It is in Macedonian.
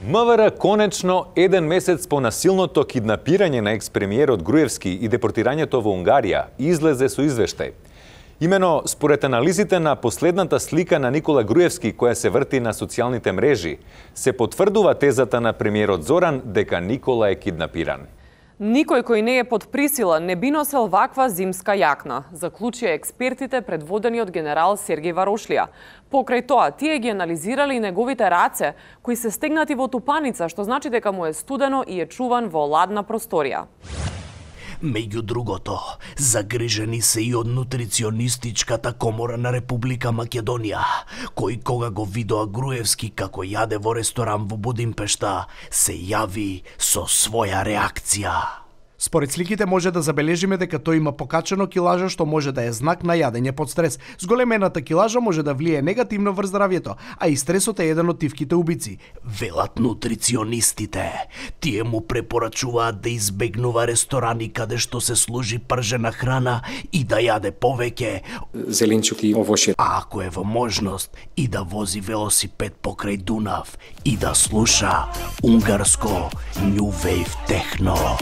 МВР конечно еден месец по насилното киднапирање на екс-премиерот Груевски и депортирањето во Унгарија излезе со извештај. Имено според анализите на последната слика на Никола Груевски која се врти на социјалните мрежи, се потврдува тезата на премиерот Зоран дека Никола е киднапиран. Никој кој не е под присила не би носел ваква зимска јакна, заклучија експертите предводени од генерал Сергеј Варошлија. Покрај тоа, тие ги анализирали неговите раце, кои се стегнати во тупаница, што значи дека му е студено и е чуван во ладна просторија. Меѓу другото, загрижени се и од нутриционистичката комора на Република Македонија, кој кога го видоа Груевски како јаде во ресторан во Будимпешта, се јави со своја реакција. Според сликите може да забележиме дека тој има покачено килажа што може да е знак на јадење под стрес. Зголемената килажа може да влие негативно врз здравјето, а и стресот е еден од тивките убици. Велат нутриционистите. Тие му препорачуваат да избегнува ресторани каде што се служи пржена храна и да јаде повеќе зеленчуки и овошје. А ако е во можност и да вози велосипед покрај Дунав и да слуша унгарско New Wave техно.